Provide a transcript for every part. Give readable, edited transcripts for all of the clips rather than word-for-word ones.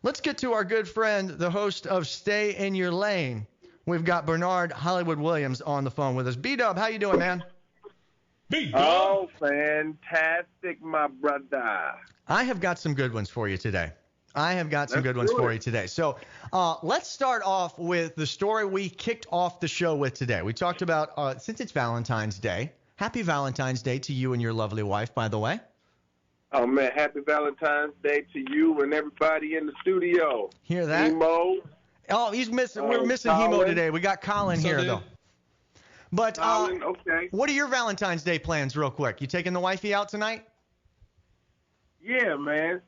Let's get to our good friend, the host of Stay in Your Lane. We've got Bernard Hollywood Williams on the phone with us. B-Dub, how you doing, man? B-Dub. Oh, fantastic, my brother. I have got some good ones for you today. So let's start off with the story we kicked off the show with today. We talked about, since it's Valentine's Day, happy Valentine's Day to you and your lovely wife, by the way. Oh, man, happy Valentine's Day to you and everybody in the studio. Hear that? Emo. Oh, he's missing. We're missing Collin. Hemo today. We got Collin here, though. But Collin, okay. What are your Valentine's Day plans, real quick? You taking the wifey out tonight? Yeah, man.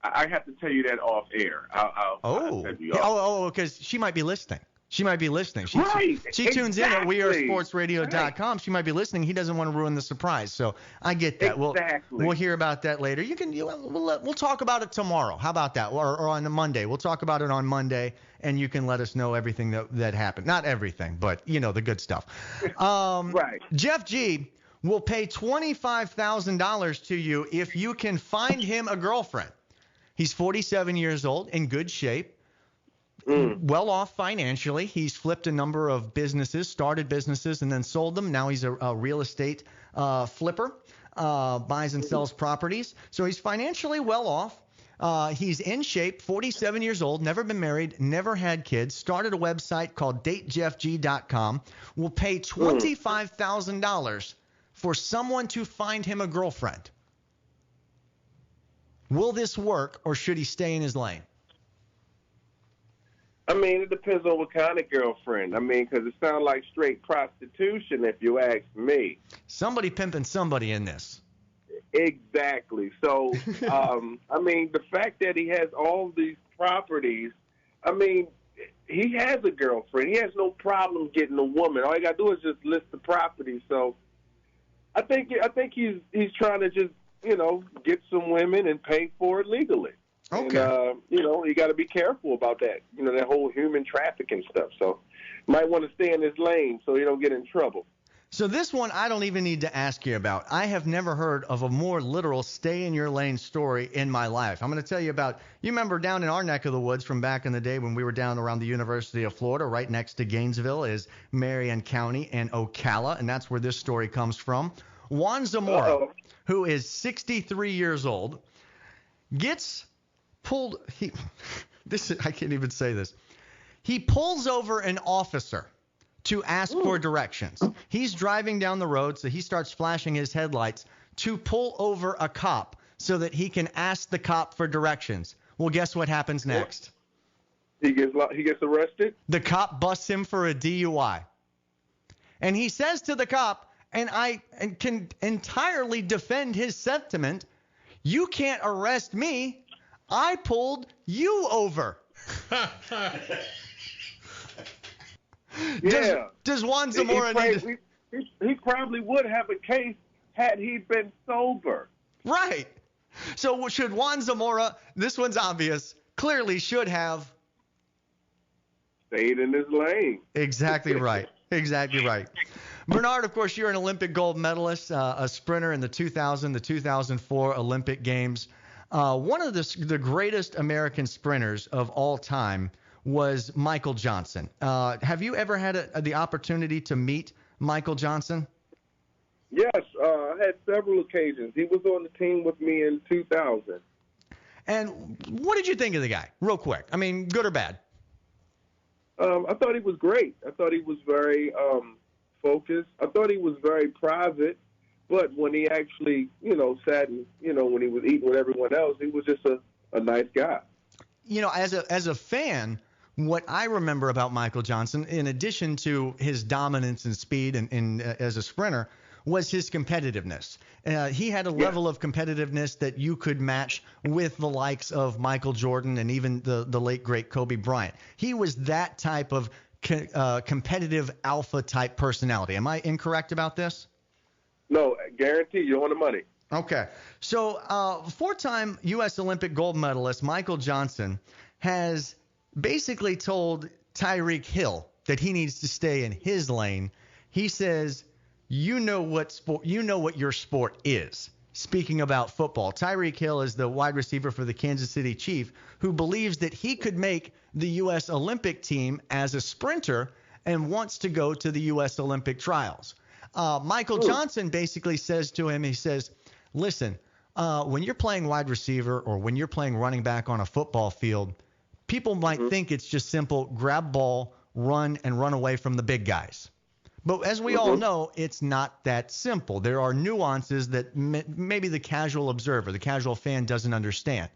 I have to tell you that off air. I'll tell you off. Because she might be listening. She Right, she tunes in at exactly. wearesportsradio.com. Right. She might be listening. He doesn't want to ruin the surprise. So I get that. Exactly. We'll hear about that later. We'll talk about it tomorrow. How about that? Or on Monday. We'll talk about it on Monday, and you can let us know everything that happened. Not everything, but, the good stuff. Right. Jeff G. will pay $25,000 to you if you can find him a girlfriend. He's 47 years old, in good shape. Well off financially. He's flipped a number of businesses, started businesses, and then sold them. Now he's a real estate flipper, buys and sells properties. So he's financially well off. He's in shape, 47 years old, never been married, never had kids, started a website called datejeffg.com. Will pay $25,000 for someone to find him a girlfriend. Will this work, or should he stay in his lane? I mean, it depends on what kind of girlfriend. I mean, because it sounds like straight prostitution, if you ask me. Somebody pimping somebody in this. Exactly. So, I mean, the fact that he has all these properties, I mean, he has a girlfriend. He has no problem getting a woman. All you got to do is just list the properties. So, I think he's trying to just, get some women and pay for it legally. Okay. And, you got to be careful about that, that whole human trafficking stuff. So you might want to stay in this lane so you don't get in trouble. So this one I don't even need to ask you about. I have never heard of a more literal stay in your lane story in my life. I'm going to tell you about, you remember down in our neck of the woods from back in the day when we were down around the University of Florida, right next to Gainesville is Marion County and Ocala, and that's where this story comes from. Juan Zamora, who is 63 years old, gets pulled. I can't even say this. He pulls over an officer to ask for directions. He's driving down the road, so he starts flashing his headlights to pull over a cop so that he can ask the cop for directions. Well, guess what happens next? He gets arrested? The cop busts him for a DUI. And he says to the cop, and I can entirely defend his sentiment, you can't arrest me. I pulled you over. Yeah. Does Juan Zamora he probably would have a case had he been sober. Right. So should Juan Zamora, this one's obvious, clearly should have stayed in his lane. Exactly right. Exactly right. Bernard, of course, you're an Olympic gold medalist, a sprinter in the 2000, the 2004 Olympic Games. One of the greatest American sprinters of all time was Michael Johnson. Have you ever had the opportunity to meet Michael Johnson? Yes, I had several occasions. He was on the team with me in 2000. And what did you think of the guy, real quick? I mean, good or bad? I thought he was great. I thought he was very focused. I thought he was very private. But when he actually, sat and, when he was eating with everyone else, he was just a nice guy. As a fan, what I remember about Michael Johnson, in addition to his dominance and speed and as a sprinter, was his competitiveness. He had a level of competitiveness that you could match with the likes of Michael Jordan and even the late, great Kobe Bryant. He was that type of competitive alpha-type personality. Am I incorrect about this? No, guarantee you're on the money. Okay. So four-time U.S. Olympic gold medalist Michael Johnson has basically told Tyreke Hill that he needs to stay in his lane. He says, you know what your sport is. speaking about football. Tyreke Hill is the wide receiver for the Kansas City Chiefs who believes that he could make the U.S. Olympic team as a sprinter and wants to go to the U.S. Olympic trials. Michael Johnson basically says to him, he says, listen, when you're playing wide receiver or when you're playing running back on a football field, people might think it's just simple, grab ball, run, and run away from the big guys. But as we all know, it's not that simple. There are nuances that maybe the casual observer, the casual fan doesn't understand.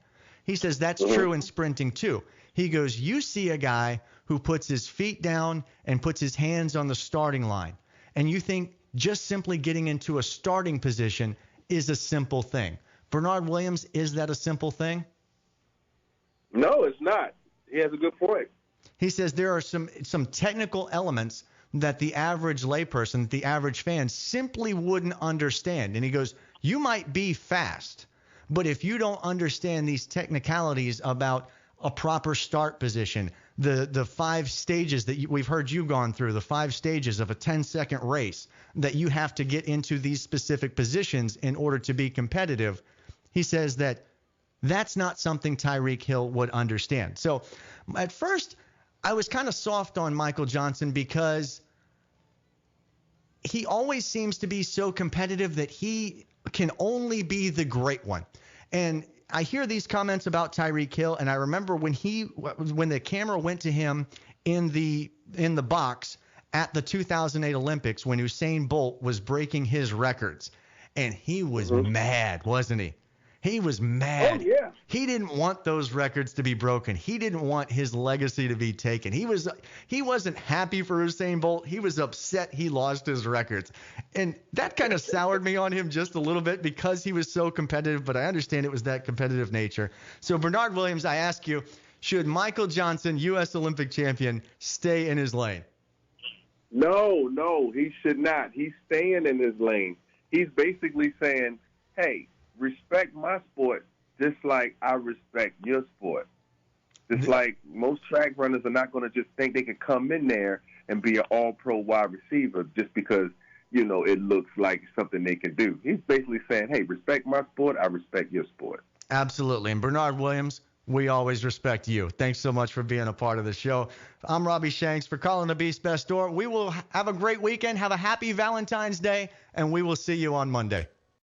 He says that's true in sprinting too. He goes, you see a guy who puts his feet down and puts his hands on the starting line, and you think just simply getting into a starting position is a simple thing. Bernard Williams, is that a simple thing? No, it's not. He has a good point. He says there are some technical elements that the average layperson, the average fan, simply wouldn't understand. And he goes, you might be fast, but if you don't understand these technicalities about a proper start position, the 5 stages that we've heard you gone through, the 5 stages of a 10-second race that you have to get into these specific positions in order to be competitive, he says that that's not something Tyreke Hill would understand. So at first, I was kind of soft on Michael Johnson because he always seems to be so competitive that he can only be the great one. And I hear these comments about Tyreke Hill, and I remember when the camera went to him in the box at the 2008 Olympics when Usain Bolt was breaking his records, and he was mad, wasn't he? He was mad. Oh, yeah. He didn't want those records to be broken. He didn't want his legacy to be taken. He wasn't happy for Usain Bolt. He was upset he lost his records. And that kind of soured me on him just a little bit because he was so competitive, but I understand it was that competitive nature. So Bernard Williams, I ask you, should Michael Johnson, U.S. Olympic champion, stay in his lane? No, he should not. He's staying in his lane. He's basically saying, hey, respect my sport just like I respect your sport. Just like most track runners are not going to just think they can come in there and be an all-pro wide receiver just because, it looks like something they can do. He's basically saying, hey, respect my sport, I respect your sport. Absolutely. And Bernard Williams, we always respect you. Thanks so much for being a part of the show. I'm Robbie Shanks for Collin the Beast Best Door. We will have a great weekend. Have a happy Valentine's Day, and we will see you on Monday.